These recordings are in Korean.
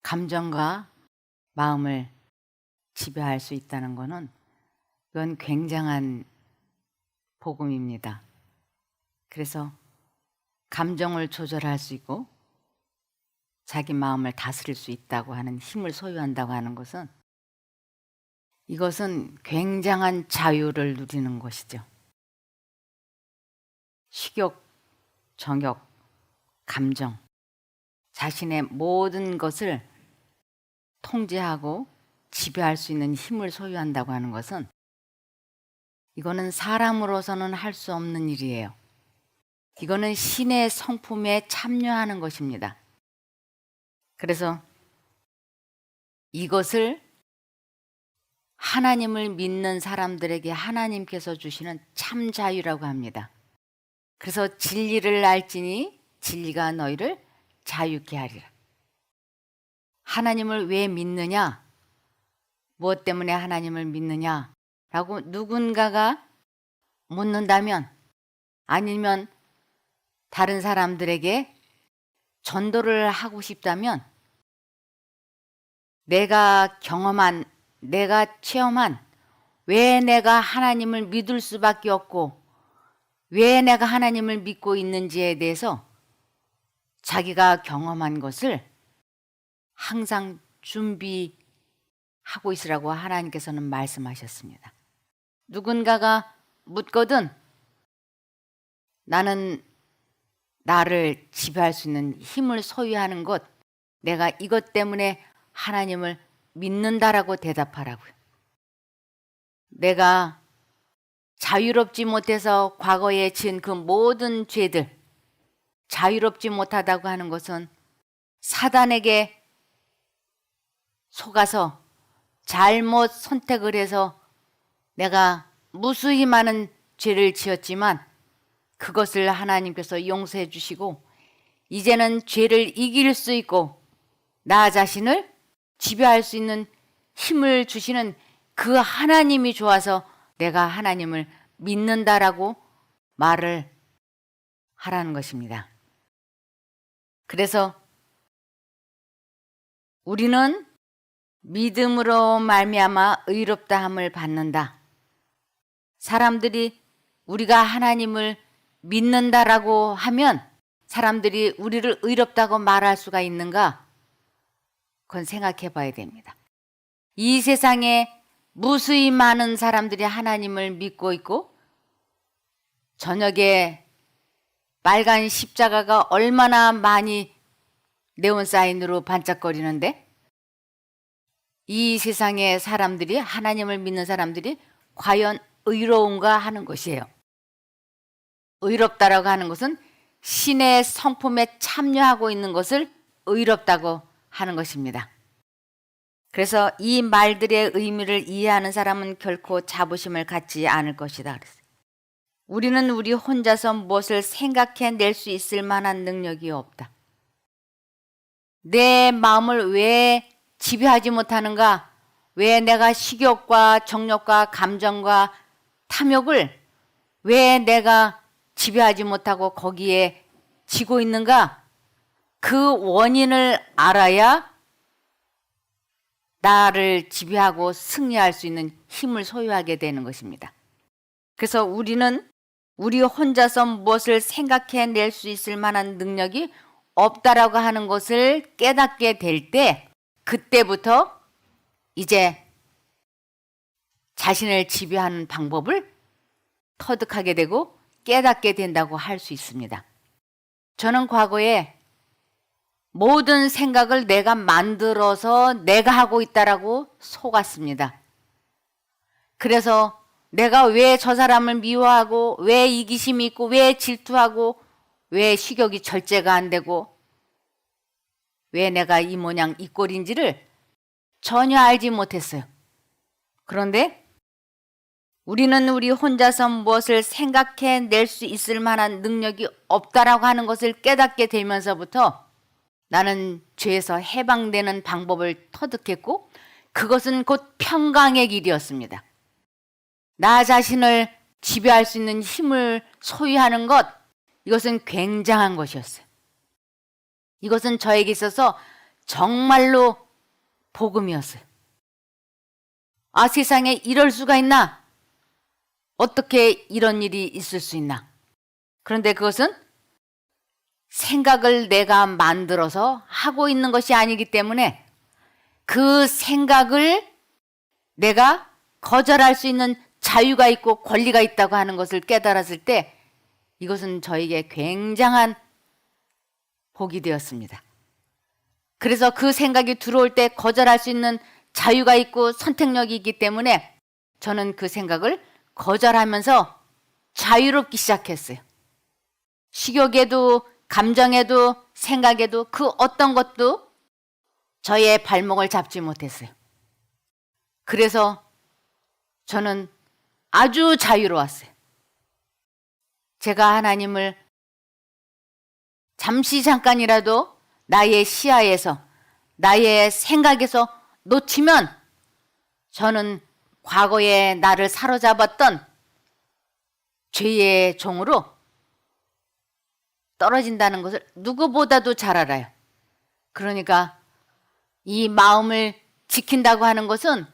감정과 마음을 지배할 수 있다는 것은 이건 굉장한 복음입니다. 그래서 감정을 조절할 수 있고 자기 마음을 다스릴 수 있다고 하는 힘을 소유한다고 하는 것은 이것은 굉장한 자유를 누리는 것이죠. 식욕, 정욕, 감정, 자신의 모든 것을 통제하고 지배할 수 있는 힘을 소유한다고 하는 것은 이거는 사람으로서는 할 수 없는 일이에요. 이거는 신의 성품에 참여하는 것입니다. 그래서 이것을 하나님을 믿는 사람들에게 하나님께서 주시는 참 자유라고 합니다. 그래서 진리를 알지니 진리가 너희를 자유케 하리라. 하나님을 왜 믿느냐? 무엇 때문에 하나님을 믿느냐? 라고 누군가가 묻는다면, 아니면 다른 사람들에게 전도를 하고 싶다면, 내가 경험한, 내가 체험한 왜 내가 하나님을 믿을 수밖에 없고 왜 내가 하나님을 믿고 있는지에 대해서 자기가 경험한 것을 항상 준비하고 있으라고 하나님께서는 말씀하셨습니다. 누군가가 묻거든 나는 나를 지배할 수 있는 힘을 소유하는 것, 내가 이것 때문에 하나님을 믿는다라고 대답하라고요. 내가 자유롭지 못해서 과거에 지은 그 모든 죄들, 자유롭지 못하다고 하는 것은 사단에게 속아서 잘못 선택을 해서 내가 무수히 많은 죄를 지었지만 그것을 하나님께서 용서해 주시고 이제는 죄를 이길 수 있고 나 자신을 지배할 수 있는 힘을 주시는 그 하나님이 좋아서 내가 하나님을 믿는다라고 말을 하라는 것입니다. 그래서 우리는 믿음으로 말미암아 의롭다함을 받는다. 사람들이 우리가 하나님을 믿는다라고 하면 사람들이 우리를 의롭다고 말할 수가 있는가? 그건 생각해 봐야 됩니다. 이 세상에 무수히 많은 사람들이 하나님을 믿고 있고 저녁에 빨간 십자가가 얼마나 많이 네온사인으로 반짝거리는데 이 세상의 사람들이, 하나님을 믿는 사람들이 과연 의로운가 하는 것이에요. 의롭다라고 하는 것은 신의 성품에 참여하고 있는 것을 의롭다고 하는 것입니다. 그래서 이 말들의 의미를 이해하는 사람은 결코 자부심을 갖지 않을 것이다 그랬어요. 우리는 우리 혼자서 무엇을 생각해낼 수 있을 만한 능력이 없다. 내 마음을 왜 지배하지 못하는가? 왜 내가 식욕과 정욕과 감정과 탐욕을 왜 내가 지배하지 못하고 거기에 지고 있는가? 그 원인을 알아야 나를 지배하고 승리할 수 있는 힘을 소유하게 되는 것입니다. 그래서 우리는 우리 혼자서 무엇을 생각해낼 수 있을 만한 능력이 없다라고 하는 것을 깨닫게 될 때 그때부터 이제 자신을 지배하는 방법을 터득하게 되고 깨닫게 된다고 할 수 있습니다. 저는 과거에 모든 생각을 내가 만들어서 내가 하고 있다라고 속았습니다. 그래서 내가 왜 저 사람을 미워하고 왜 이기심이 있고 왜 질투하고 왜 식욕이 절제가 안 되고 왜 내가 이 모양 이 꼴인지를 전혀 알지 못했어요. 그런데 우리는 우리 혼자서 무엇을 생각해낼 수 있을 만한 능력이 없다라고 하는 것을 깨닫게 되면서부터 나는 죄에서 해방되는 방법을 터득했고 그것은 곧 평강의 길이었습니다. 나 자신을 지배할 수 있는 힘을 소유하는 것, 이것은 굉장한 것이었어요. 이것은 저에게 있어서 정말로 복음이었어요. 아, 세상에 이럴 수가 있나? 어떻게 이런 일이 있을 수 있나? 그런데 그것은 생각을 내가 만들어서 하고 있는 것이 아니기 때문에 그 생각을 내가 거절할 수 있는 자유가 있고 권리가 있다고 하는 것을 깨달았을 때 이것은 저에게 굉장한 복이 되었습니다. 그래서 그 생각이 들어올 때 거절할 수 있는 자유가 있고 선택력이 있기 때문에 저는 그 생각을 거절하면서 자유롭기 시작했어요. 식욕에도 감정에도 생각에도 그 어떤 것도 저의 발목을 잡지 못했어요. 그래서 저는 아주 자유로웠어요. 제가 하나님을 잠깐이라도 나의 시야에서 나의 생각에서 놓치면 저는 과거에 나를 사로잡았던 죄의 종으로 떨어진다는 것을 누구보다도 잘 알아요. 그러니까 이 마음을 지킨다고 하는 것은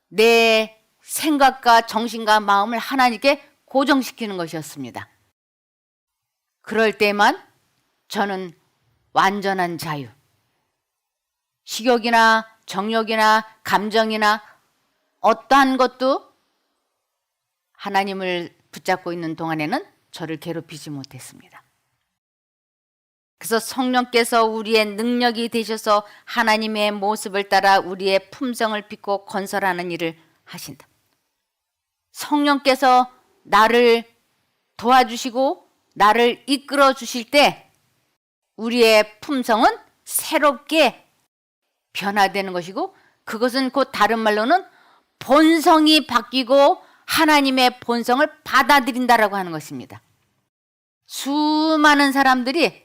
내 생각과 정신과 마음을 하나님께 고정시키는 것이었습니다. 그럴 때만 저는 완전한 자유, 식욕이나 정욕이나 감정이나 어떠한 것도 하나님을 붙잡고 있는 동안에는 저를 괴롭히지 못했습니다. 그래서 성령께서 우리의 능력이 되셔서 하나님의 모습을 따라 우리의 품성을 빚고 건설하는 일을 하신다. 성령께서 나를 도와주시고 나를 이끌어 주실 때 우리의 품성은 새롭게 변화되는 것이고 그것은 곧 다른 말로는 본성이 바뀌고 하나님의 본성을 받아들인다라고 하는 것입니다. 수많은 사람들이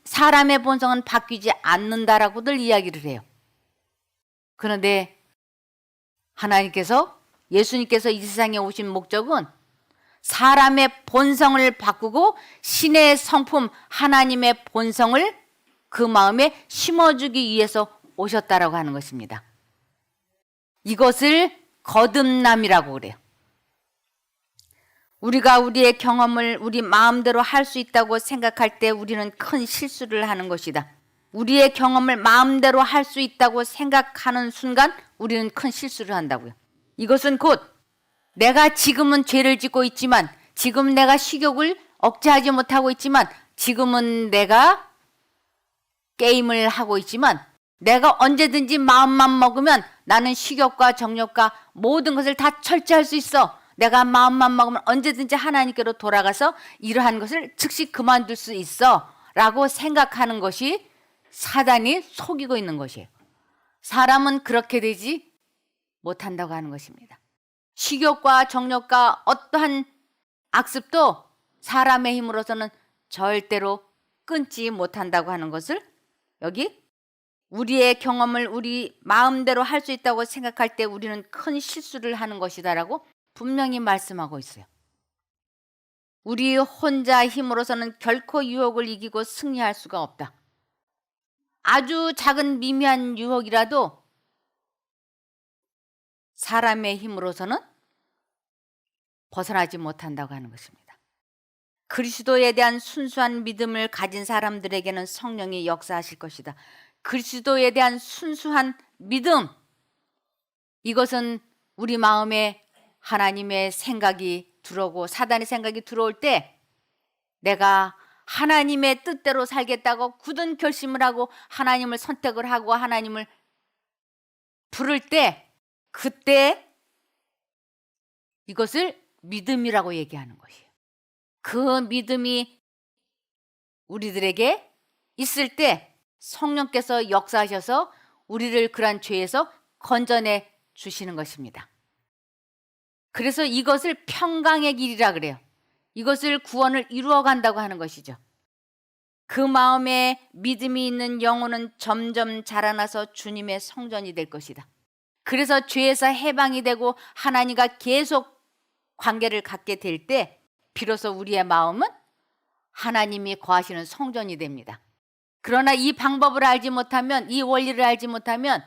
사람의 본성은 바뀌지 않는다라고들 이야기를 해요. 그런데 예수님께서 이 세상에 오신 목적은 사람의 본성을 바꾸고 신의 성품 하나님의 본성을 그 마음에 심어주기 위해서 오셨다라고 하는 것입니다. 이것을 거듭남이라고 그래요. 우리가 우리의 경험을 우리 마음대로 할 수 있다고 생각할 때 우리는 큰 실수를 하는 것이다. 우리의 경험을 마음대로 할 수 있다고 생각하는 순간 우리는 큰 실수를 한다고요. 이것은 곧 내가 지금은 죄를 짓고 있지만 지금 내가 식욕을 억제하지 못하고 있지만 지금은 내가 게임을 하고 있지만 내가 언제든지 마음만 먹으면 나는 식욕과 정욕과 모든 것을 다 철저할 수 있어. 내가 마음만 먹으면 언제든지 하나님께로 돌아가서 이러한 것을 즉시 그만둘 수 있어 라고 생각하는 것이 사단이 속이고 있는 것이에요. 사람은 그렇게 되지 못한다고 하는 것입니다. 식욕과 정욕과 어떠한 악습도 사람의 힘으로서는 절대로 끊지 못한다고 하는 것을 여기 우리의 경험을 우리 마음대로 할 수 있다고 생각할 때 우리는 큰 실수를 하는 것이다라고 분명히 말씀하고 있어요. 우리 혼자 힘으로서는 결코 유혹을 이기고 승리할 수가 없다. 아주 작은 미미한 유혹이라도 사람의 힘으로서는 벗어나지 못한다고 하는 것입니다. 그리스도에 대한 순수한 믿음을 가진 사람들에게는 성령이 역사하실 것이다. 그리스도에 대한 순수한 믿음, 이것은 우리 마음에 하나님의 생각이 들어오고 사단의 생각이 들어올 때 내가 하나님의 뜻대로 살겠다고 굳은 결심을 하고 하나님을 선택을 하고 하나님을 부를 때 그때 이것을 믿음이라고 얘기하는 것이에요. 그 믿음이 우리들에게 있을 때 성령께서 역사하셔서 우리를 그러한 죄에서 건져내 주시는 것입니다. 그래서 이것을 평강의 길이라 그래요. 이것을 구원을 이루어 간다고 하는 것이죠. 그 마음에 믿음이 있는 영혼은 점점 자라나서 주님의 성전이 될 것이다. 그래서 죄에서 해방이 되고 하나님과 계속 관계를 갖게 될 때 비로소 우리의 마음은 하나님이 거하시는 성전이 됩니다. 그러나 이 방법을 알지 못하면, 이 원리를 알지 못하면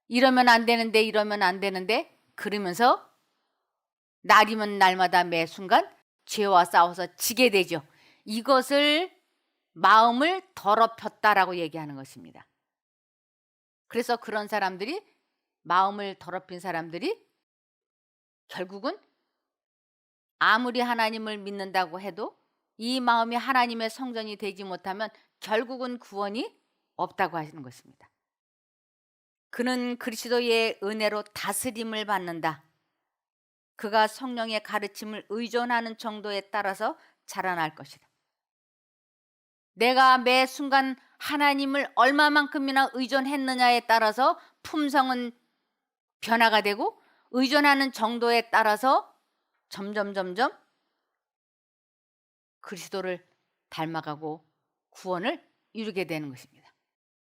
이러면 안 되는데, 이러면 안 되는데 그러면서 날이면 날마다 매 순간 죄와 싸워서 지게 되죠. 이것을 마음을 더럽혔다라고 얘기하는 것입니다. 그래서 그런 사람들이, 마음을 더럽힌 사람들이 결국은 아무리 하나님을 믿는다고 해도 이 마음이 하나님의 성전이 되지 못하면 결국은 구원이 없다고 하시는 것입니다. 그는 그리스도의 은혜로 다스림을 받는다. 그가 성령의 가르침을 의존하는 정도에 따라서 자라날 것이다. 내가 매 순간 하나님을 얼마만큼이나 의존했느냐에 따라서 품성은 변화가 되고, 의존하는 정도에 따라서 점점 그리스도를 닮아가고 구원을 이루게 되는 것입니다.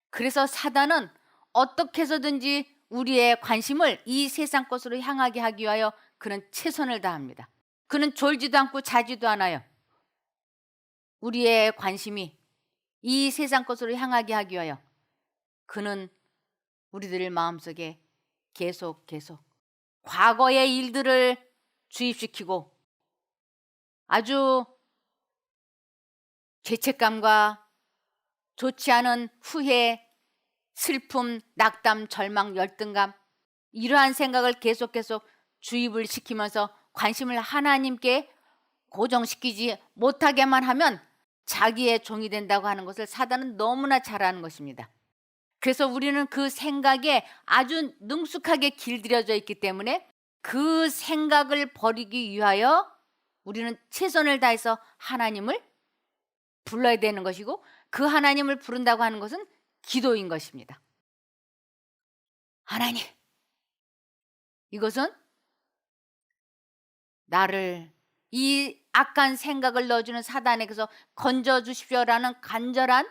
그래서 사단은 어떻게 해서든지 우리의 관심을 이 세상 것으로 향하게 하기 위하여 그는 최선을 다합니다. 그는 졸지도 않고 자지도 않아요. 우리의 관심이 이 세상 것으로 향하게 하기 위하여 그는 우리들 마음속에 계속 과거의 일들을 주입시키고 아주 죄책감과 좋지 않은 후회, 슬픔, 낙담, 절망, 열등감, 이러한 생각을 계속 주입을 시키면서 관심을 하나님께 고정시키지 못하게만 하면 자기의 종이 된다고 하는 것을 사단은 너무나 잘 아는 것입니다. 그래서 우리는 그 생각에 아주 능숙하게 길들여져 있기 때문에 그 생각을 버리기 위하여 우리는 최선을 다해서 하나님을 불러야 되는 것이고, 그 하나님을 부른다고 하는 것은 기도인 것입니다. 하나님, 이것은 나를 이 악한 생각을 넣어주는 사단에게서 건져주십시오라는 간절한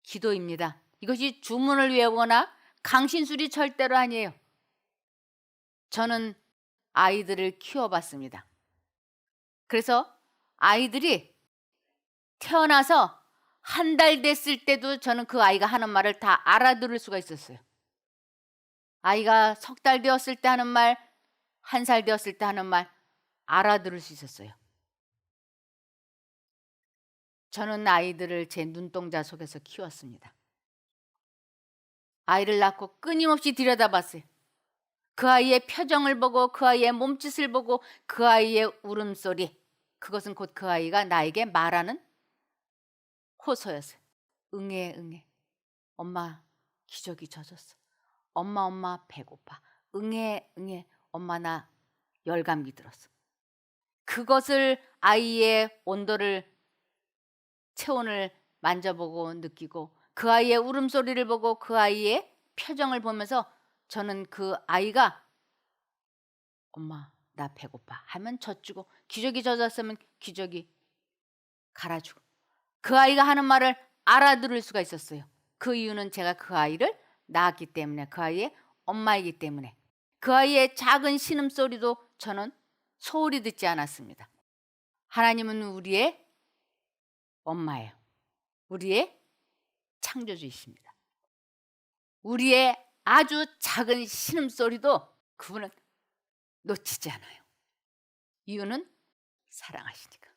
기도입니다. 이것이 주문을 외우거나 강신술이 절대로 아니에요. 저는 아이들을 키워봤습니다. 그래서 아이들이 태어나서 한 달 됐을 때도 저는 그 아이가 하는 말을 다 알아들을 수가 있었어요. 아이가 석 달 되었을 때 하는 말, 한 살 되었을 때 하는 말 알아들을 수 있었어요. 저는 아이들을 제 눈동자 속에서 키웠습니다. 아이를 낳고 끊임없이 들여다봤어요. 그 아이의 표정을 보고, 그 아이의 몸짓을 보고, 그 아이의 울음소리, 그것은 곧 그 아이가 나에게 말하는 호소였어요. 응애, 엄마 기저귀 젖었어. 엄마 배고파. 응애, 엄마 나 열감기 들었어. 그것을, 아이의 온도를, 체온을 만져보고 느끼고, 그 아이의 울음소리를 보고, 그 아이의 표정을 보면서 저는 그 아이가 엄마 나 배고파 하면 젖주고, 기저귀 젖었으면 기저귀 갈아주고, 그 아이가 하는 말을 알아들을 수가 있었어요. 그 이유는 제가 그 아이를 낳았기 때문에, 그 아이의 엄마이기 때문에. 그 아이의 작은 신음소리도 저는 소홀히 듣지 않았습니다. 하나님은 우리의 엄마예요. 우리의 창조주이십니다. 우리의 아주 작은 신음소리도 그분은 놓치지 않아요. 이유는 사랑하시니까.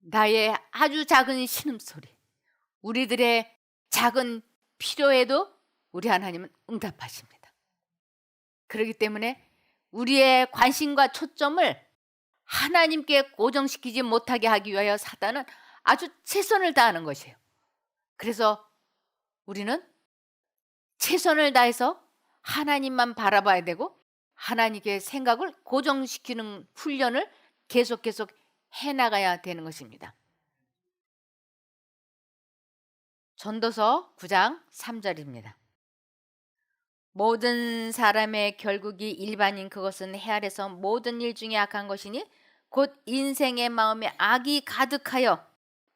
나의 아주 작은 신음소리, 우리들의 작은 필요에도 우리 하나님은 응답하십니다. 그렇기 때문에 우리의 관심과 초점을 하나님께 고정시키지 못하게 하기 위하여 사단은 아주 최선을 다하는 것이에요. 그래서 우리는 최선을 다해서 하나님만 바라봐야 되고, 하나님께 생각을 고정시키는 훈련을 계속 해나가야 되는 것입니다. 전도서 9장 3절입니다. 모든 사람의 결국이 일반인, 그것은 해 아래서 모든 일 중에 악한 것이니 곧 인생의 마음에 악이 가득하여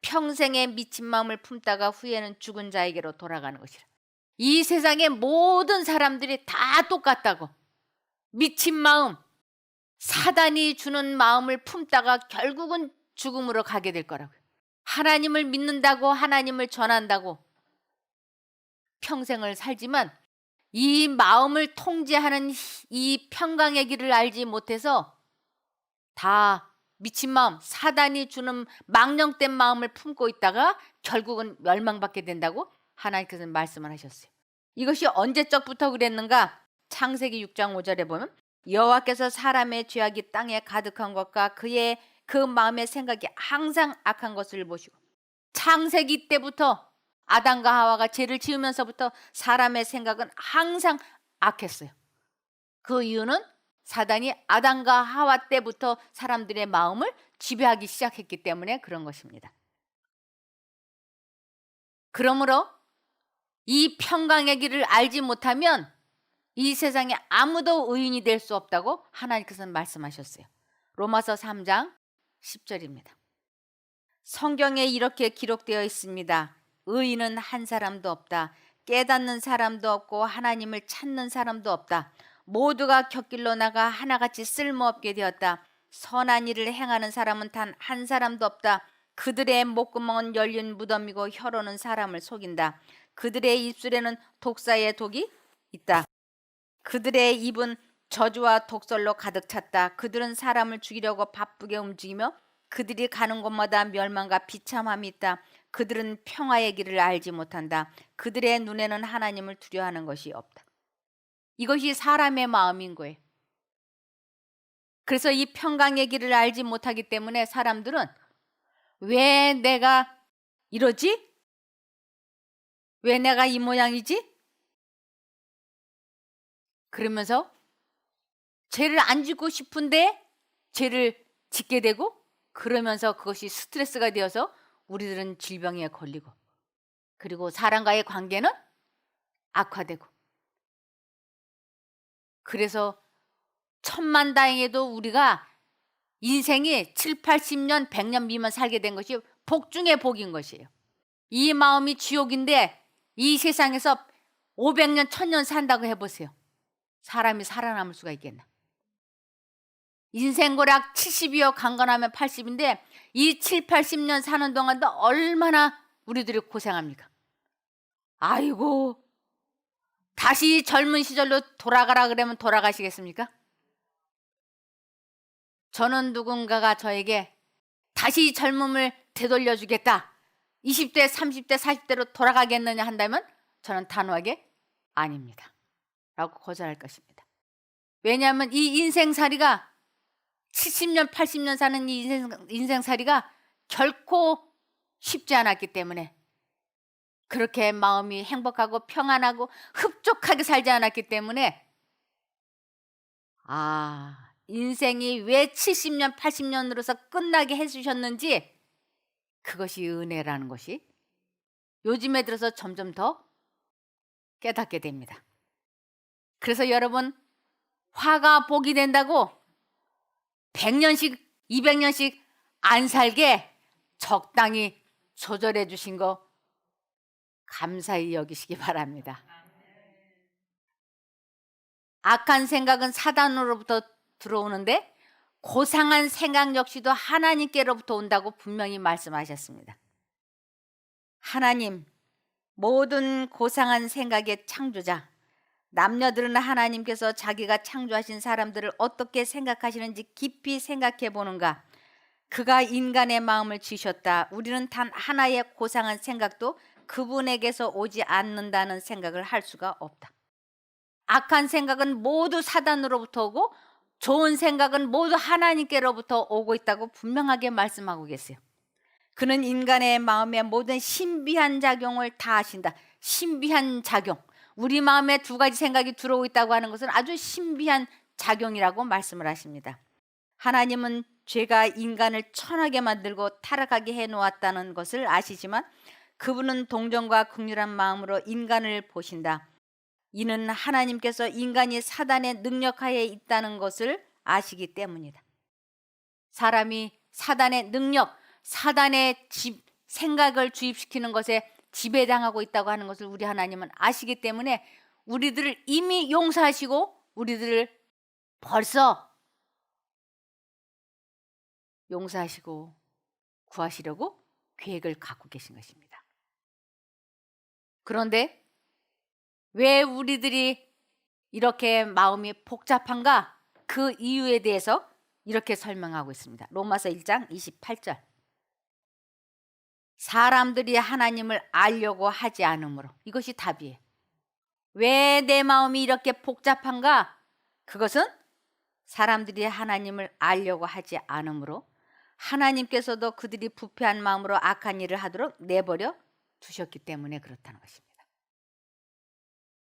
평생의 미친 마음을 품다가 후에는 죽은 자에게로 돌아가는 것이라. 이 세상의 모든 사람들이 다 똑같다고. 미친 마음, 사단이 주는 마음을 품다가 결국은 죽음으로 가게 될 거라고요. 하나님을 믿는다고 하나님을 전한다고 평생을 살지만 이 마음을 통제하는 이 평강의 길을 알지 못해서 다 미친 마음, 사단이 주는 망령된 마음을 품고 있다가 결국은 멸망받게 된다고 하나님께서는 말씀을 하셨어요. 이것이 언제적부터 그랬는가? 창세기 6장 5절에 보면 여호와께서 사람의 죄악이 땅에 가득한 것과 그의 그 마음의 생각이 항상 악한 것을 보시고, 창세기 때부터 아담과 하와가 죄를 지으면서부터 사람의 생각은 항상 악했어요. 그 이유는 사단이 아담과 하와 때부터 사람들의 마음을 지배하기 시작했기 때문에 그런 것입니다. 그러므로 이 평강의 길을 알지 못하면 이 세상에 아무도 의인이 될 수 없다고 하나님께서는 말씀하셨어요. 로마서 3장 10절입니다. 성경에 이렇게 기록되어 있습니다. 의인은 한 사람도 없다. 깨닫는 사람도 없고 하나님을 찾는 사람도 없다. 모두가 곁길로 나가 하나같이 쓸모없게 되었다. 선한 일을 행하는 사람은 단 한 사람도 없다. 그들의 목구멍은 열린 무덤이고 혀로는 사람을 속인다. 그들의 입술에는 독사의 독이 있다. 그들의 입은 저주와 독설로 가득 찼다. 그들은 사람을 죽이려고 바쁘게 움직이며 그들이 가는 곳마다 멸망과 비참함이 있다. 그들은 평화의 길을 알지 못한다. 그들의 눈에는 하나님을 두려워하는 것이 없다. 이것이 사람의 마음인 거예요. 그래서 이 평강의 길을 알지 못하기 때문에 사람들은 왜 내가 이러지? 왜 내가 이 모양이지? 그러면서 죄를 안 짓고 싶은데 죄를 짓게 되고, 그러면서 그것이 스트레스가 되어서 우리들은 질병에 걸리고, 그리고 사람과의 관계는 악화되고, 그래서 천만다행에도 우리가 인생이 7, 80년, 100년 미만 살게 된 것이 복 중에 복인 것이에요. 이 마음이 지옥인데 이 세상에서 500년, 1000년 산다고 해보세요. 사람이 살아남을 수가 있겠나? 인생고락 70이요 강건하면 80인데 이 7, 80년 사는 동안도 얼마나 우리들이 고생합니까? 아이고, 다시 젊은 시절로 돌아가라 그러면 돌아가시겠습니까? 저는 누군가가 저에게 다시 젊음을 되돌려 주겠다, 20대, 30대, 40대로 돌아가겠느냐 한다면 저는 단호하게 아닙니다 라고 거절할 것입니다. 왜냐하면 이 인생살이가 70년, 80년 사는 이 인생살이가 결코 쉽지 않았기 때문에, 그렇게 마음이 행복하고 평안하고 흡족하게 살지 않았기 때문에, 인생이 왜 70년, 80년으로서 끝나게 해주셨는지, 그것이 은혜라는 것이 요즘에 들어서 점점 더 깨닫게 됩니다. 그래서 여러분, 화가 복이 된다고 100년씩 200년씩 안 살게 적당히 조절해 주신 거 감사히 여기시기 바랍니다. 악한 생각은 사단으로부터 들어오는데 고상한 생각 역시도 하나님께로부터 온다고 분명히 말씀하셨습니다. 하나님, 모든 고상한 생각의 창조자, 남녀들은 하나님께서 자기가 창조하신 사람들을 어떻게 생각하시는지 깊이 생각해 보는가? 그가 인간의 마음을 지으셨다. 우리는 단 하나의 고상한 생각도 그분에게서 오지 않는다는 생각을 할 수가 없다. 악한 생각은 모두 사단으로부터 오고 좋은 생각은 모두 하나님께로부터 오고 있다고 분명하게 말씀하고 계세요. 그는 인간의 마음의 모든 신비한 작용을 다 아신다. 신비한 작용. 우리 마음에 두 가지 생각이 들어오고 있다고 하는 것은 아주 신비한 작용이라고 말씀을 하십니다. 하나님은 죄가 인간을 천하게 만들고 타락하게 해놓았다는 것을 아시지만 그분은 동정과 긍휼한 마음으로 인간을 보신다. 이는 하나님께서 인간이 사단의 능력하에 있다는 것을 아시기 때문이다. 사람이 사단의 능력, 사단의 생각을 주입시키는 것에 지배당하고 있다고 하는 것을 우리 하나님은 아시기 때문에 우리들을 이미 용서하시고 우리들을 벌써 용서하시고 구하시려고 계획을 갖고 계신 것입니다. 그런데 왜 우리들이 이렇게 마음이 복잡한가? 그 이유에 대해서 이렇게 설명하고 있습니다. 로마서 1장 28절. 사람들이 하나님을 알려고 하지 않으므로. 이것이 답이에요. 왜 내 마음이 이렇게 복잡한가? 그것은 사람들이 하나님을 알려고 하지 않으므로 하나님께서도 그들이 부패한 마음으로 악한 일을 하도록 내버려 두셨기 때문에 그렇다는 것입니다.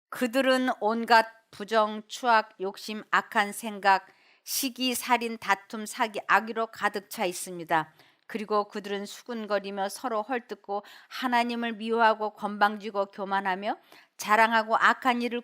그들은 온갖 부정, 추악, 욕심, 악한 생각, 시기, 살인, 다툼, 사기, 악의로 가득 차 있습니다. 그리고 그들은 수군거리며 서로 헐뜯고 하나님을 미워하고 건방지고 교만하며 자랑하고 악한 일을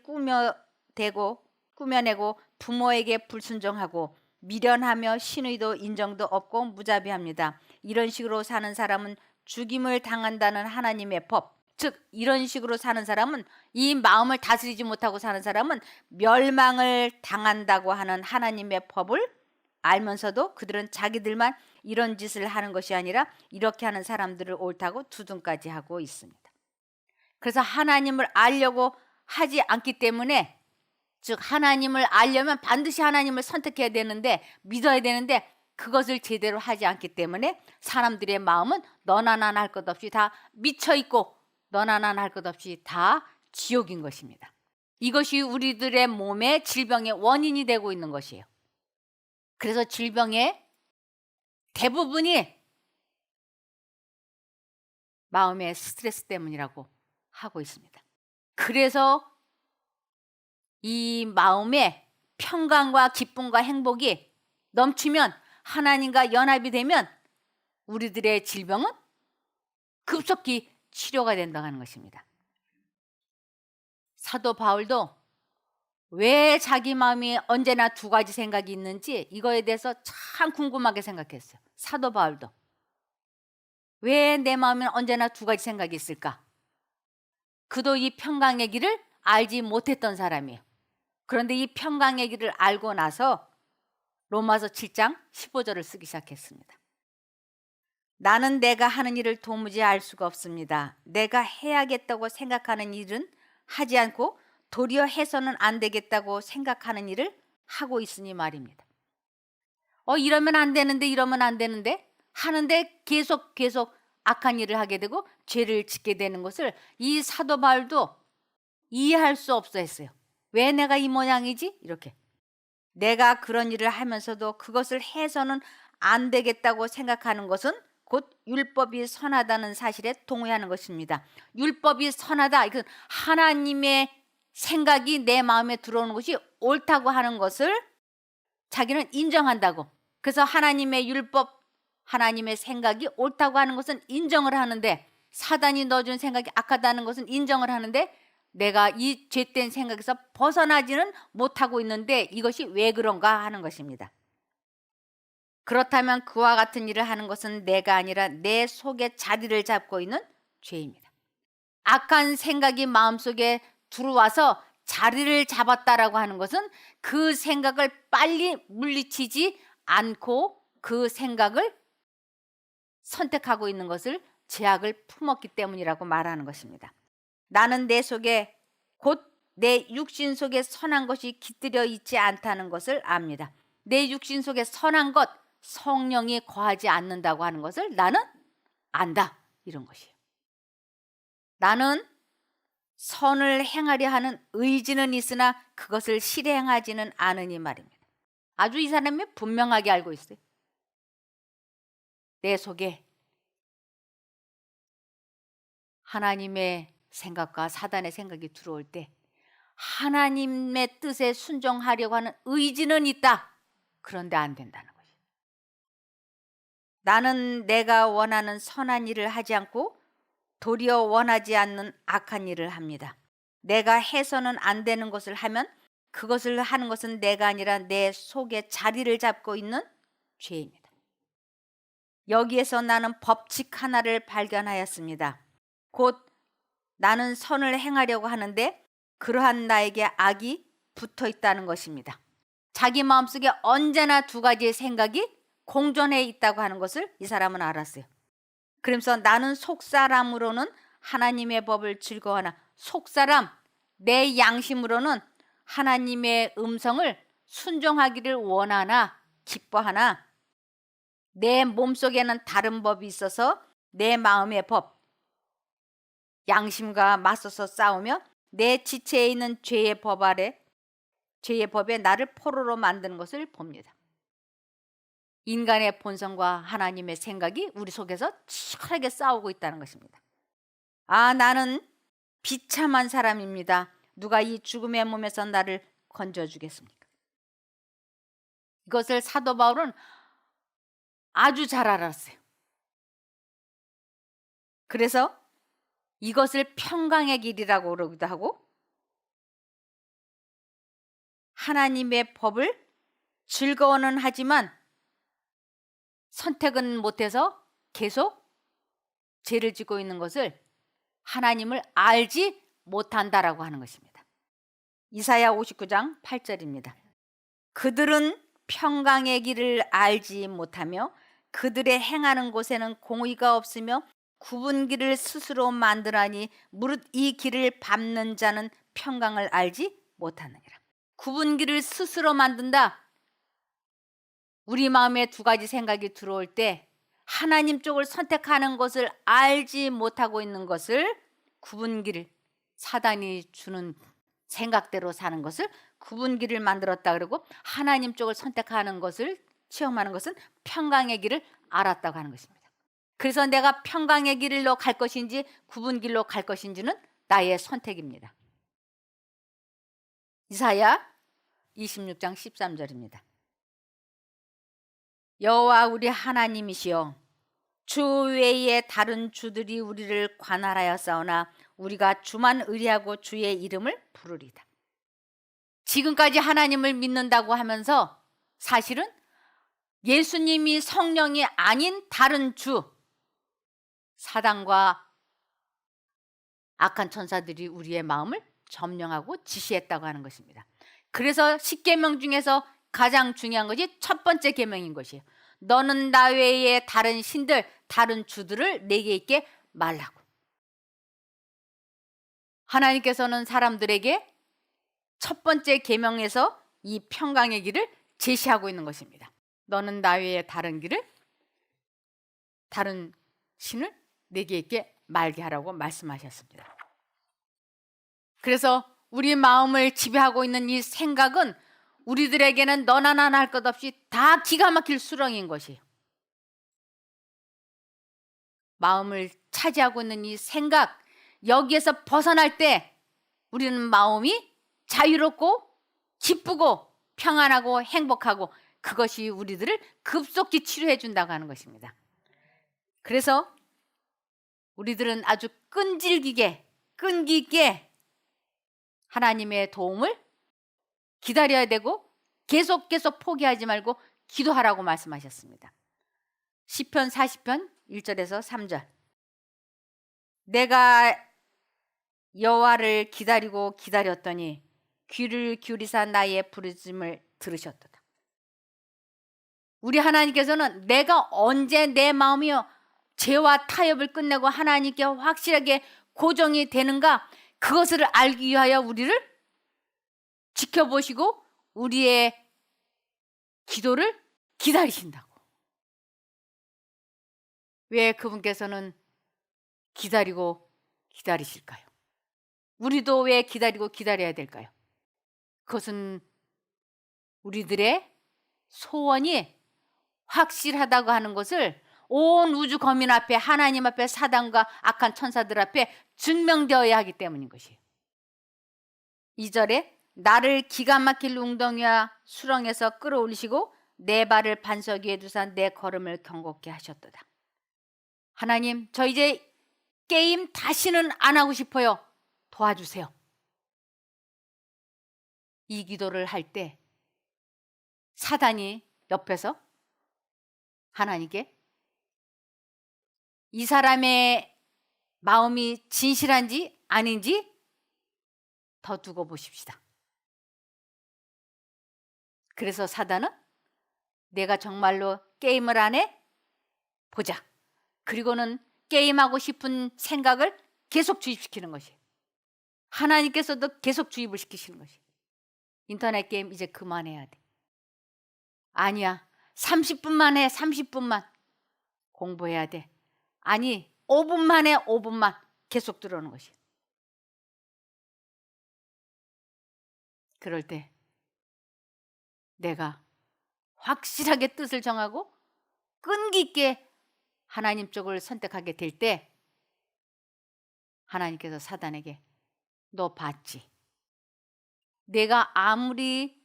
꾸며내고 부모에게 불순종하고 미련하며 신의도 인정도 없고 무자비합니다. 이런 식으로 사는 사람은 죽임을 당한다는 하나님의 법, 즉 이런 식으로 사는 사람은, 이 마음을 다스리지 못하고 사는 사람은 멸망을 당한다고 하는 하나님의 법을 알면서도 그들은 자기들만 이런 짓을 하는 것이 아니라 이렇게 하는 사람들을 옳다고 두둔까지 하고 있습니다. 그래서 하나님을 알려고 하지 않기 때문에, 즉 하나님을 알려면 반드시 하나님을 선택해야 되는데, 믿어야 되는데 그것을 제대로 하지 않기 때문에 사람들의 마음은 너나 나나 할 것 없이 다 미쳐있고 너나 나나 할 것 없이 다 지옥인 것입니다. 이것이 우리들의 몸의 질병의 원인이 되고 있는 것이에요. 그래서 질병의 대부분이 마음의 스트레스 때문이라고 하고 있습니다. 그래서 이 마음의 평강과 기쁨과 행복이 넘치면, 하나님과 연합이 되면 우리들의 질병은 급속히 치료가 된다고 하는 것입니다. 사도 바울도 왜 자기 마음이 언제나 두 가지 생각이 있는지 이거에 대해서 참 궁금하게 생각했어요. 사도 바울도 왜 내 마음에 언제나 두 가지 생각이 있을까? 그도 이 평강의 길을 알지 못했던 사람이에요. 그런데 이 평강의 길을 알고 나서 로마서 7장 15절을 쓰기 시작했습니다. 나는 내가 하는 일을 도무지 알 수가 없습니다. 내가 해야겠다고 생각하는 일은 하지 않고 도리어 해서는 안 되겠다고 생각하는 일을 하고 있으니 말입니다. 이러면 안 되는데 이러면 안 되는데 하는데 계속 악한 일을 하게 되고 죄를 짓게 되는 것을 이 사도 바울도 이해할 수 없어 했어요. 왜 내가 이 모양이지? 이렇게. 내가 그런 일을 하면서도 그것을 해서는 안 되겠다고 생각하는 것은 곧 율법이 선하다는 사실에 동의하는 것입니다. 율법이 선하다, 이건 하나님의 생각이 내 마음에 들어오는 것이 옳다고 하는 것을 자기는 인정한다고. 그래서 하나님의 율법, 하나님의 생각이 옳다고 하는 것은 인정을 하는데, 사단이 넣어준 생각이 악하다는 것은 인정을 하는데, 내가 이 죄된 생각에서 벗어나지는 못하고 있는데 이것이 왜 그런가 하는 것입니다. 그렇다면 그와 같은 일을 하는 것은 내가 아니라 내 속에 자리를 잡고 있는 죄입니다. 악한 생각이 마음속에 들어와서 자리를 잡았다라고 하는 것은 그 생각을 빨리 물리치지 않고 그 생각을 선택하고 있는 것을 죄악을 품었기 때문이라고 말하는 것입니다. 나는 내 속에, 곧 내 육신 속에 선한 것이 깃들여 있지 않다는 것을 압니다. 내 육신 속에 선한 것, 성령이 거하지 않는다고 하는 것을 나는 안다, 이런 것이에요. 나는 선을 행하려 하는 의지는 있으나 그것을 실행하지는 않으니 말입니다. 아주 이 사람이 분명하게 알고 있어요. 내 속에 하나님의 생각과 사단의 생각이 들어올 때 하나님의 뜻에 순종하려고 하는 의지는 있다. 그런데 안 된다는 것이에요. 나는 내가 원하는 선한 일을 하지 않고 도리어 원하지 않는 악한 일을 합니다. 내가 해서는 안 되는 것을 하면 그것을 하는 것은 내가 아니라 내 속에 자리를 잡고 있는 죄입니다. 여기에서 나는 법칙 하나를 발견하였습니다. 곧 나는 선을 행하려고 하는데 그러한 나에게 악이 붙어 있다는 것입니다. 자기 마음속에 언제나 두 가지의 생각이 공존해 있다고 하는 것을 이 사람은 알았어요. 그러면서 나는 속사람으로는 하나님의 법을 즐거워하나, 속사람, 내 양심으로는 하나님의 음성을 순종하기를 원하나 기뻐하나, 내 몸속에는 다른 법이 있어서 내 마음의 법, 양심과 맞서서 싸우며 내 지체에 있는 죄의 법 아래, 죄의 법에 나를 포로로 만드는 것을 봅니다. 인간의 본성과 하나님의 생각이 우리 속에서 치열하게 싸우고 있다는 것입니다. 아, 나는 비참한 사람입니다. 누가 이 죽음의 몸에서 나를 건져주겠습니까? 이것을 사도 바울은 아주 잘 알았어요. 그래서 이것을 평강의 길이라고 그러기도 하고, 하나님의 법을 즐거워는 하지만 선택은 못해서 계속 죄를 짓고 있는 것을 하나님을 알지 못한다라고 하는 것입니다. 이사야 59장 8절입니다. 그들은 평강의 길을 알지 못하며 그들의 행하는 곳에는 공의가 없으며 굽은 길을 스스로 만들하니 무릇 이 길을 밟는 자는 평강을 알지 못하느니라. 굽은 길을 스스로 만든다. 우리 마음에 두 가지 생각이 들어올 때 하나님 쪽을 선택하는 것을 알지 못하고 있는 것을, 굽은 길을, 사단이 주는 생각대로 사는 것을 굽은 길을 만들었다 그러고, 하나님 쪽을 선택하는 것을 체험하는 것은 평강의 길을 알았다고 하는 것입니다. 그래서 내가 평강의 길로 갈 것인지 굽은 길로 갈 것인지는 나의 선택입니다. 이사야 26장 13절입니다. 여호와 우리 하나님이시여, 주 외에 다른 주들이 우리를 관할하여 싸우나 우리가 주만 의리하고 주의 이름을 부르리다. 지금까지 하나님을 믿는다고 하면서 사실은 예수님이 성령이 아닌 다른 주, 사단과 악한 천사들이 우리의 마음을 점령하고 지시했다고 하는 것입니다. 그래서 10계명 중에서 가장 중요한 것이 첫 번째 계명인 것이에요. 너는 나 외에 다른 신들, 다른 주들을 내게 있게 말라고. 하나님께서는 사람들에게 첫 번째 계명에서 이 평강의 길을 제시하고 있는 것입니다. 너는 나 외에 다른 길을, 다른 신을 내게 있게 말게 하라고 말씀하셨습니다. 그래서 우리 마음을 지배하고 있는 이 생각은 우리들에게는 너나 나나 할 것 없이 다 기가 막힐 수렁인 것이에요. 마음을 차지하고 있는 이 생각, 여기에서 벗어날 때 우리는 마음이 자유롭고 기쁘고 평안하고 행복하고, 그것이 우리들을 급속히 치료해 준다고 하는 것입니다. 그래서 우리들은 아주 끈질기게, 끈기 있게 하나님의 도움을 기다려야 되고 계속 포기하지 말고 기도하라고 말씀하셨습니다. 시편 40편 1절에서 3절. 내가 여호와를 기다리고 기다렸더니 귀를 기울이사 나의 부르짖음을 들으셨도다. 우리 하나님께서는 내가 언제 내 마음이 죄와 타협을 끝내고 하나님께 확실하게 고정이 되는가, 그것을 알기 위하여 우리를 지켜보시고 우리의 기도를 기다리신다고. 왜 그분께서는 기다리고 기다리실까요? 우리도 왜 기다리고 기다려야 될까요? 그것은 우리들의 소원이 확실하다고 하는 것을 온 우주 거민 앞에, 하나님 앞에, 사단과 악한 천사들 앞에 증명되어야 하기 때문인 것이에요. 2절에 나를 기가 막힐 웅덩이와 수렁에서 끌어올리시고 내 발을 반석 위에 두사 내 걸음을 경고케 하셨도다. 하나님, 저 이제 게임 다시는 안 하고 싶어요. 도와주세요. 이 기도를 할 때 사단이 옆에서 하나님께 이 사람의 마음이 진실한지 아닌지 더 두고 보십시다. 그래서 사단은 내가 정말로 게임을 안 해? 보자. 그리고는 게임하고 싶은 생각을 계속 주입시키는 것이에요. 하나님께서도 계속 주입을 시키시는 것이에요. 인터넷 게임 이제 그만해야 돼. 아니야. 30분만 해. 30분만. 공부해야 돼. 아니 5분만 해. 5분만. 계속 들어오는 것이에요. 그럴 때 내가 확실하게 뜻을 정하고 끈기 있게 하나님 쪽을 선택하게 될 때 하나님께서 사단에게 너 봤지? 내가 아무리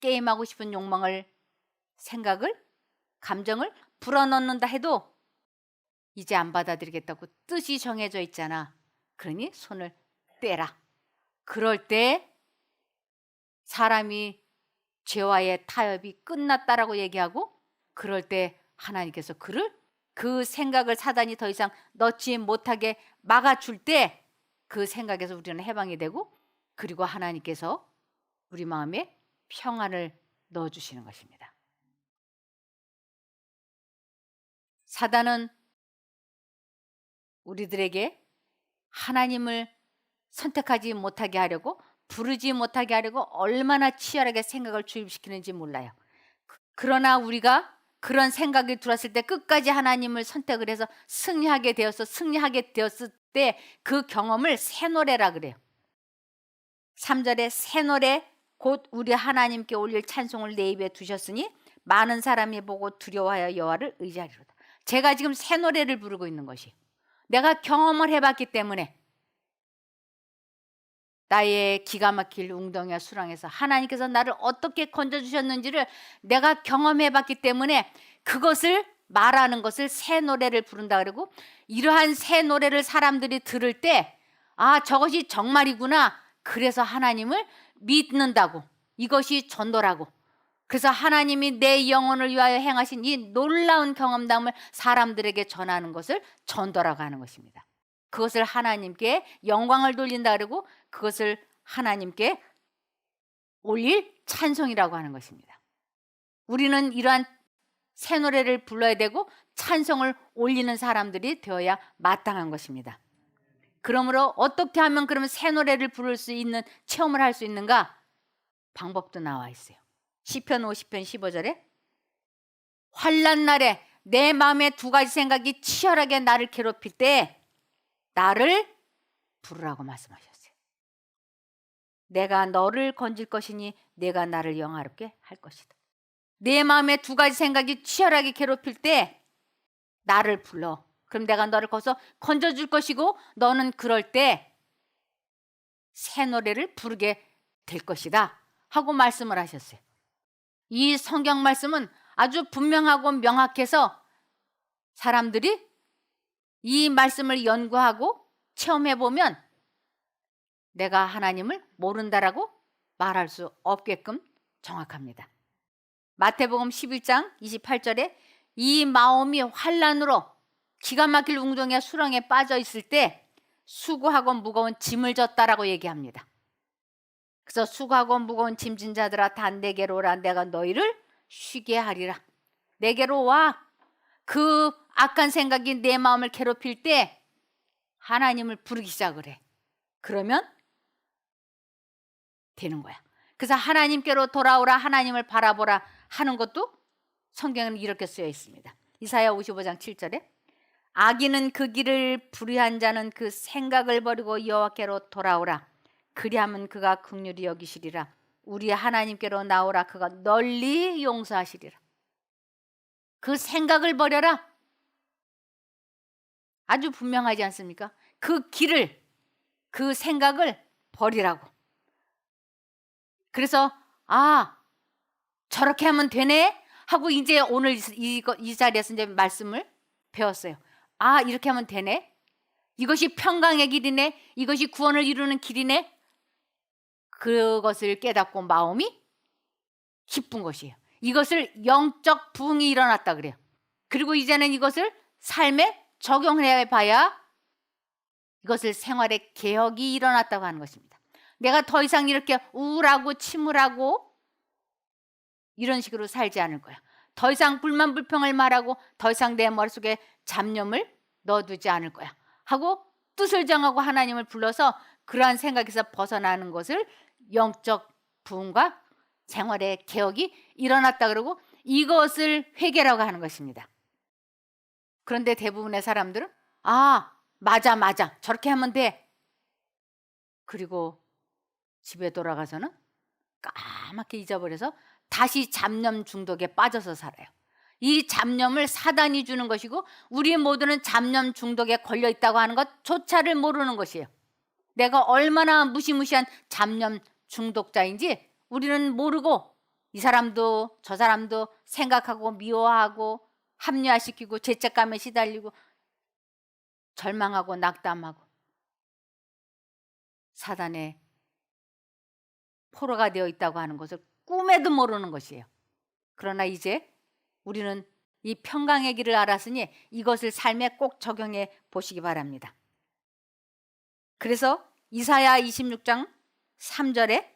게임하고 싶은 욕망을, 생각을, 감정을 불어넣는다 해도 이제 안 받아들이겠다고 뜻이 정해져 있잖아. 그러니 손을 떼라. 그럴 때 사람이 죄와의 타협이 끝났다라고 얘기하고, 그럴 때 하나님께서 그 생각을 사단이 더 이상 넣지 못하게 막아줄 때 그 생각에서 우리는 해방이 되고, 그리고 하나님께서 우리 마음에 평안을 넣어주시는 것입니다. 사단은 우리들에게 하나님을 선택하지 못하게 하려고, 부르지 못하게 하려고 얼마나 치열하게 생각을 주입시키는지 몰라요. 그러나 우리가 그런 생각이 들었을 때 끝까지 하나님을 선택을 해서 승리하게 되었을 때 그 경험을 새 노래라 그래요. 3절에 새 노래 곧 우리 하나님께 올릴 찬송을 내 입에 두셨으니 많은 사람이 보고 두려워하여 여호와를 의지하리로다. 제가 지금 새 노래를 부르고 있는 것이, 내가 경험을 해봤기 때문에, 나의 기가 막힐 웅덩이와 수렁에서 하나님께서 나를 어떻게 건져주셨는지를 내가 경험해봤기 때문에 그것을 말하는 것을 새 노래를 부른다 그러고, 이러한 새 노래를 사람들이 들을 때 아, 저것이 정말이구나. 그래서 하나님을 믿는다고. 이것이 전도라고. 그래서 하나님이 내 영혼을 위하여 행하신 이 놀라운 경험담을 사람들에게 전하는 것을 전도라고 하는 것입니다. 그것을 하나님께 영광을 돌린다 그러고, 그것을 하나님께 올릴 찬송이라고 하는 것입니다. 우리는 이러한 새 노래를 불러야 되고 찬송을 올리는 사람들이 되어야 마땅한 것입니다. 그러므로 어떻게 하면 그러면 새 노래를 부를 수 있는 체험을 할 수 있는가? 방법도 나와 있어요. 시편 50편 15절에 환난 날에 내 마음에 두 가지 생각이 치열하게 나를 괴롭힐 때 나를 부르라고 말씀하셨어요. 내가 너를 건질 것이니 내가 나를 영화롭게 할 것이다. 내 마음에 두 가지 생각이 치열하게 괴롭힐 때 나를 불러. 그럼 내가 너를 거기서 건져줄 것이고, 너는 그럴 때 새 노래를 부르게 될 것이다 하고 말씀을 하셨어요. 이 성경 말씀은 아주 분명하고 명확해서 사람들이 이 말씀을 연구하고 체험해보면 내가 하나님을 모른다라고 말할 수 없게끔 정확합니다. 마태복음 11장 28절에 이 마음이 환난으로 기가 막힐 웅덩이와 수렁에 빠져 있을 때 수고하고 무거운 짐을 졌다라고 얘기합니다. 그래서 수고하고 무거운 짐진 자들아 다 내게로 오라. 내가 너희를 쉬게 하리라. 내게로 와. 그 악한 생각이 내 마음을 괴롭힐 때 하나님을 부르기 시작을 해. 그러면 되는 거야. 그래서 하나님께로 돌아오라, 하나님을 바라보라 하는 것도 성경에는 이렇게 쓰여 있습니다. 이사야 55장 7절에 악인은 그 길을 불의한 자는 그 생각을 버리고 여호와께로 돌아오라. 그리하면 그가 긍휼히 여기시리라. 우리 하나님께로 나오라. 그가 널리 용서하시리라. 그 생각을 버려라. 아주 분명하지 않습니까? 그 길을, 그 생각을 버리라고. 그래서 아, 저렇게 하면 되네 하고 이제 오늘 이 자리에서 이제 말씀을 배웠어요. 아, 이렇게 하면 되네. 이것이 평강의 길이네. 이것이 구원을 이루는 길이네. 그것을 깨닫고 마음이 기쁜 것이에요. 이것을 영적 부흥이 일어났다 그래요. 그리고 이제는 이것을 삶에 적용해 봐야 이것을 생활의 개혁이 일어났다고 하는 것입니다. 내가 더 이상 이렇게 우울하고 침울하고 이런 식으로 살지 않을 거야. 더 이상 불만 불평을 말하고 더 이상 내 머릿속에 잡념을 넣어두지 않을 거야 하고 뜻을 정하고 하나님을 불러서 그러한 생각에서 벗어나는 것을 영적 부흥과 생활의 개혁이 일어났다 그러고 이것을 회개라고 하는 것입니다. 그런데 대부분의 사람들은 맞아 저렇게 하면 돼. 그리고 집에 돌아가서는 까맣게 잊어버려서 다시 잡념 중독에 빠져서 살아요. 이 잡념을 사단이 주는 것이고 우리 모두는 잡념 중독에 걸려 있다고 하는 것조차를 모르는 것이에요. 내가 얼마나 무시무시한 잡념 중독자인지 우리는 모르고 이 사람도 저 사람도 생각하고 미워하고 합리화시키고 죄책감에 시달리고 절망하고 낙담하고 사단의 포로가 되어 있다고 하는 것을 꿈에도 모르는 것이에요. 그러나 이제 우리는 이 평강의 길을 알았으니 이것을 삶에 꼭 적용해 보시기 바랍니다. 그래서 이사야 26장 3절에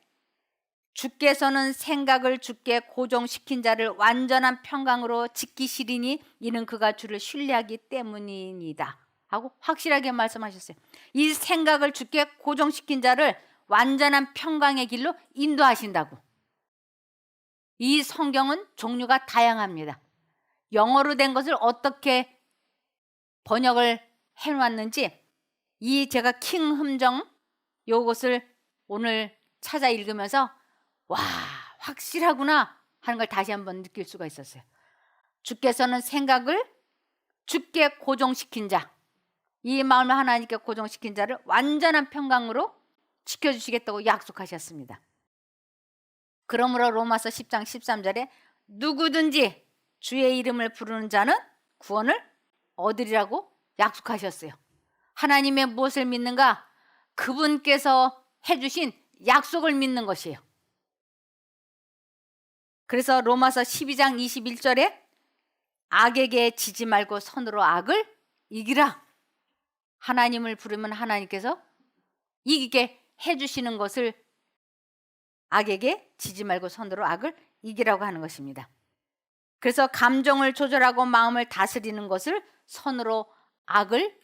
주께서는 생각을 주께 고정시킨 자를 완전한 평강으로 지키시리니 이는 그가 주를 신뢰하기 때문이니이다 하고 확실하게 말씀하셨어요. 이 생각을 주께 고정시킨 자를 완전한 평강의 길로 인도하신다고. 이 성경은 종류가 다양합니다. 영어로 된 것을 어떻게 번역을 해놨는지 이 제가 킹흠정 요것을 오늘 찾아 읽으면서 와 확실하구나 하는 걸 다시 한번 느낄 수가 있었어요. 주께서는 생각을 주께 고정시킨 자, 이 마음을 하나님께 고정시킨 자를 완전한 평강으로 지켜주시겠다고 약속하셨습니다. 그러므로 로마서 10장 13절에 누구든지 주의 이름을 부르는 자는 구원을 얻으리라고 약속하셨어요. 하나님의 무엇을 믿는가? 그분께서 해주신 약속을 믿는 것이에요. 그래서 로마서 12장 21절에 악에게 지지 말고 선으로 악을 이기라. 하나님을 부르면 하나님께서 이기게 해주시는 것을 악에게 지지 말고 선으로 악을 이기라고 하는 것입니다. 그래서 감정을 조절하고 마음을 다스리는 것을 선으로 악을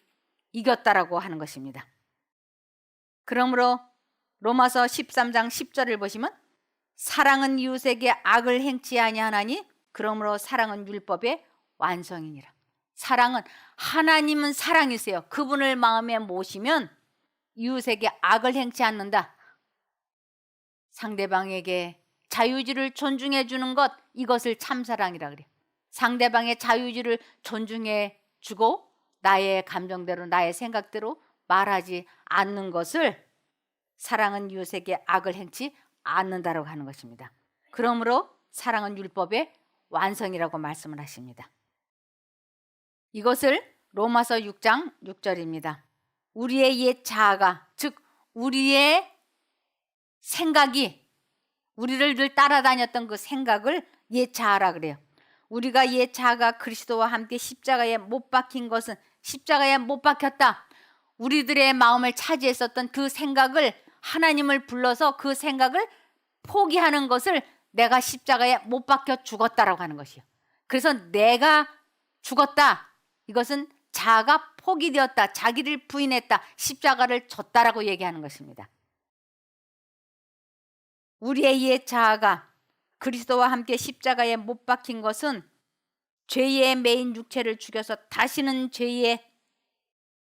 이겼다라고 하는 것입니다. 그러므로 로마서 13장 10절을 보시면 사랑은 이웃에게 악을 행치 아니하나니 그러므로 사랑은 율법의 완성이니라. 사랑은 하나님은 사랑이세요. 그분을 마음에 모시면 이웃에게 악을 행치 않는다. 상대방에게 자유의지를 존중해 주는 것, 이것을 참사랑이라 그래요. 상대방의 자유의지를 존중해 주고 나의 감정대로 나의 생각대로 말하지 않는 것을 사랑은 이웃에게 악을 행치 않는다라고 하는 것입니다. 그러므로 사랑은 율법의 완성이라고 말씀을 하십니다. 이것을 로마서 6장 6절입니다. 우리의 옛 자아가, 즉 우리의 생각이, 우리를 늘 따라다녔던 그 생각을 옛 자아라 그래요. 우리가 옛 자아가 그리스도와 함께 십자가에 못 박힌 것은, 십자가에 못 박혔다. 우리들의 마음을 차지했었던 그 생각을, 하나님을 불러서 그 생각을 포기하는 것을 내가 십자가에 못 박혀 죽었다라고 하는 것이요. 그래서 내가 죽었다. 이것은 자아가 포기되었다. 자기를 부인했다. 십자가를 졌다라고 얘기하는 것입니다. 우리의 옛 자아가 그리스도와 함께 십자가에 못 박힌 것은 죄의 매인 육체를 죽여서 다시는 죄의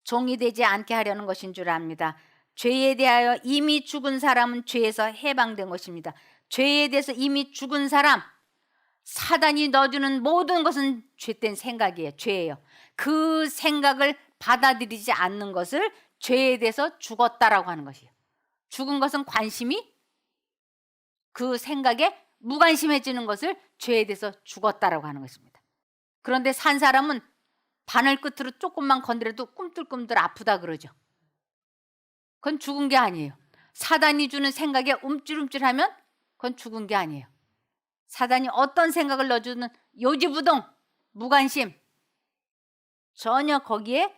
종이 되지 않게 하려는 것인 줄 압니다. 죄에 대하여 이미 죽은 사람은 죄에서 해방된 것입니다. 죄에 대해서 이미 죽은 사람, 사단이 넣어주는 모든 것은 죄된 생각이에요. 죄예요. 그 생각을 받아들이지 않는 것을 죄에 대해서 죽었다라고 하는 것이에요. 죽은 것은 관심이 그 생각에 무관심해지는 것을 죄에 대해서 죽었다라고 하는 것입니다. 그런데 산 사람은 바늘 끝으로 조금만 건드려도 꿈틀꿈틀 아프다 그러죠. 그건 죽은 게 아니에요. 사단이 주는 생각에 움찔움찔하면 그건 죽은 게 아니에요. 사단이 어떤 생각을 넣어주는 요지부동, 무관심, 전혀 거기에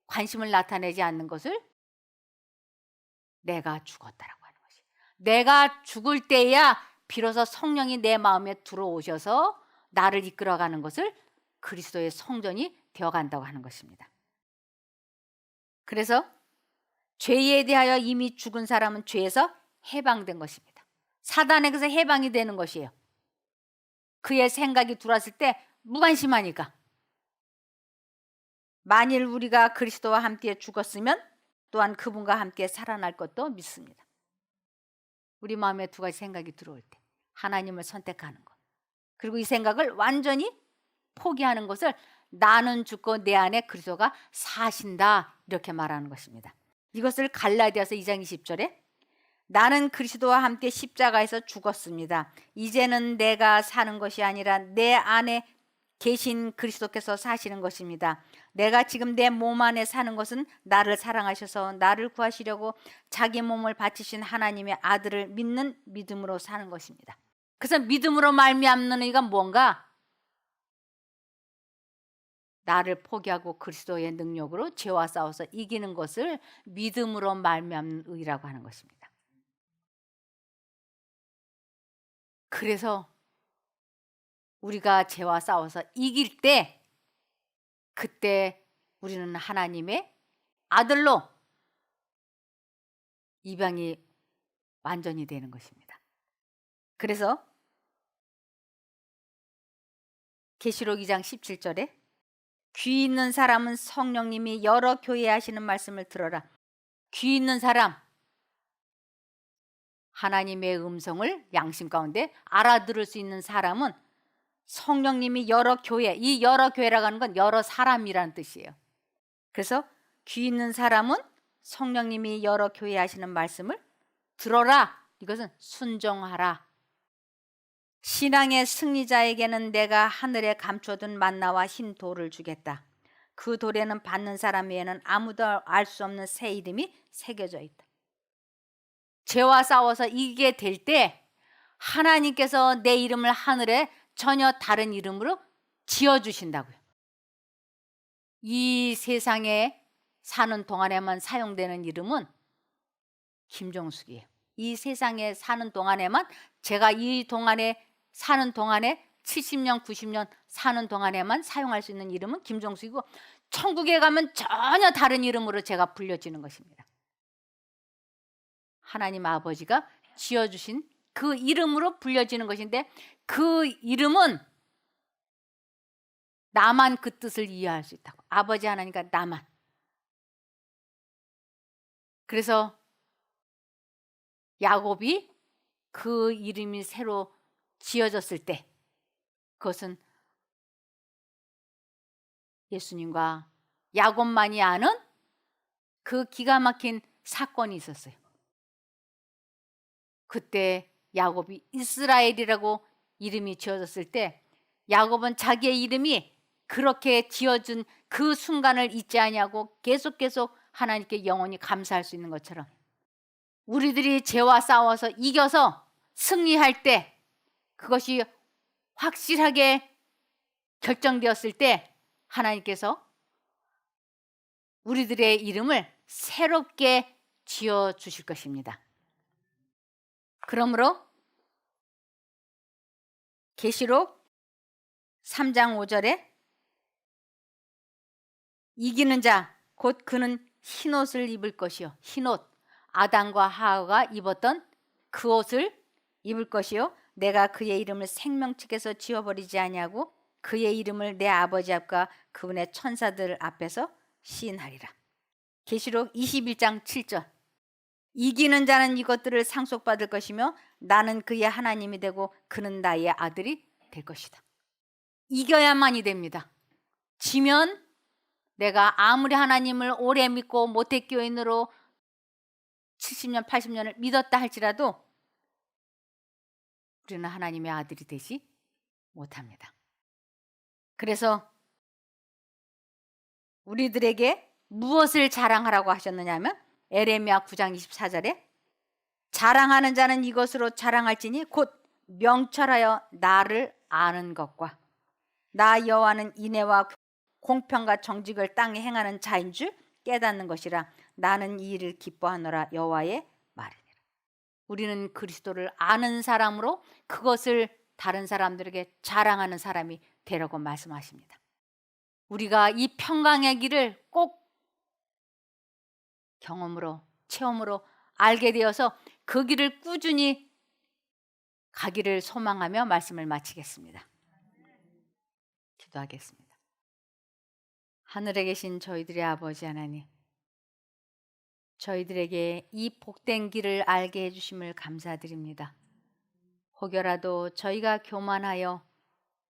관심을 나타내지 않는 것을 내가 죽었다라고 하는 것이에요. 내가 죽을 때야 비로소 성령이 내 마음에 들어오셔서 나를 이끌어가는 것을 그리스도의 성전이 되어간다고 하는 것입니다. 그래서 죄에 대하여 이미 죽은 사람은 죄에서 해방된 것입니다. 사단에게서 해방이 되는 것이에요. 그의 생각이 들어왔을 때 무관심하니까. 만일 우리가 그리스도와 함께 죽었으면 또한 그분과 함께 살아날 것도 믿습니다. 우리 마음에 두 가지 생각이 들어올 때 하나님을 선택하는 것, 그리고 이 생각을 완전히 포기하는 것을 나는 죽고 내 안에 그리스도가 사신다 이렇게 말하는 것입니다. 이것을 갈라디아서 2장 20절에 나는 그리스도와 함께 십자가에서 죽었습니다. 이제는 내가 사는 것이 아니라 내 안에 계신 그리스도께서 사시는 것입니다. 내가 지금 내 몸 안에 사는 것은 나를 사랑하셔서 나를 구하시려고 자기 몸을 바치신 하나님의 아들을 믿는 믿음으로 사는 것입니다. 그래서 믿음으로 말미암는 의가 뭔가? 나를 포기하고 그리스도의 능력으로 죄와 싸워서 이기는 것을 믿음으로 말미암는 의라고 하는 것입니다. 그래서 우리가 죄와 싸워서 이길 때 그때 우리는 하나님의 아들로 입양이 완전히 되는 것입니다. 그래서 계시록 2장 17절에 귀 있는 사람은 성령님이 여러 교회에 하시는 말씀을 들어라. 귀 있는 사람, 하나님의 음성을 양심 가운데 알아들을 수 있는 사람은 성령님이 여러 교회, 이 여러 교회라고 하는 건 여러 사람이라는 뜻이에요. 그래서 귀 있는 사람은 성령님이 여러 교회에 하시는 말씀을 들어라. 이것은 순종하라. 신앙의 승리자에게는 내가 하늘에 감춰둔 만나와 흰 돌을 주겠다. 그 돌에는 받는 사람 외에는 아무도 알 수 없는 새 이름이 새겨져 있다. 죄와 싸워서 이기게 될 때 하나님께서 내 이름을 하늘에 전혀 다른 이름으로 지어주신다고요. 이 세상에 사는 동안에만 사용되는 이름은 김종숙이에요. 이 세상에 사는 동안에만, 제가 이 동안에 사는 동안에 70년 90년 사는 동안에만 사용할 수 있는 이름은 김종숙이고, 천국에 가면 전혀 다른 이름으로 제가 불려지는 것입니다. 하나님 아버지가 지어주신 그 이름으로 불려지는 것인데, 그 이름은 나만 그 뜻을 이해할 수 있다고. 아버지 하나님과 나만. 그래서 야곱이 그 이름이 새로 지어졌을 때 그것은 예수님과 야곱만이 아는 그 기가 막힌 사건이 있었어요. 그때 야곱이 이스라엘이라고 이름이 지어졌을 때 야곱은 자기의 이름이 그렇게 지어준 그 순간을 잊지 아니하고 계속 하나님께 영원히 감사할 수 있는 것처럼, 우리들이 죄와 싸워서 이겨서 승리할 때, 그것이 확실하게 결정되었을 때 하나님께서 우리들의 이름을 새롭게 지어주실 것입니다. 그러므로 계시록 3장 5절에 이기는 자 곧 그는 흰옷을 입을 것이요, 흰옷, 아담과 하와가 입었던 그 옷을 입을 것이요, 내가 그의 이름을 생명책에서 지워버리지 아니하고 그의 이름을 내 아버지 앞과 그분의 천사들 앞에서 시인하리라. 계시록 21장 7절 이기는 자는 이것들을 상속받을 것이며 나는 그의 하나님이 되고 그는 나의 아들이 될 것이다. 이겨야만이 됩니다. 지면 내가 아무리 하나님을 오래 믿고 모태교인으로 70년 80년을 믿었다 할지라도 우리는 하나님의 아들이 되지 못합니다. 그래서 우리들에게 무엇을 자랑하라고 하셨느냐 하면 에레미야 9장 24절에 자랑하는 자는 이것으로 자랑할지니 곧 명철하여 나를 아는 것과 나 여호와는 인애와 공평과 정직을 땅에 행하는 자인 줄 깨닫는 것이라. 나는 이 일을 기뻐하노라 여호와의 말이니라. 우리는 그리스도를 아는 사람으로 그것을 다른 사람들에게 자랑하는 사람이 되라고 말씀하십니다. 우리가 이 평강의 길을 꼭 경험으로, 체험으로 알게 되어서 그 길을 꾸준히 가기를 소망하며 말씀을 마치겠습니다. 기도하겠습니다. 하늘에 계신 저희들의 아버지 하나님, 저희들에게 이 복된 길을 알게 해주심을 감사드립니다. 혹여라도 저희가 교만하여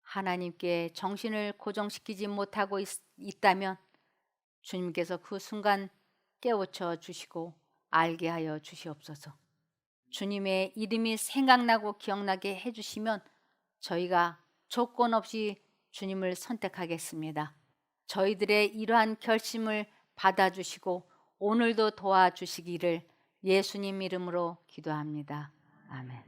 하나님께 정신을 고정시키지 못하고 있다면 주님께서 그 순간 깨우쳐 주시고 알게 하여 주시옵소서. 주님의 이름이 생각나고 기억나게 해주시면 저희가 조건 없이 주님을 선택하겠습니다. 저희들의 이러한 결심을 받아주시고 오늘도 도와주시기를 예수님 이름으로 기도합니다. 아멘.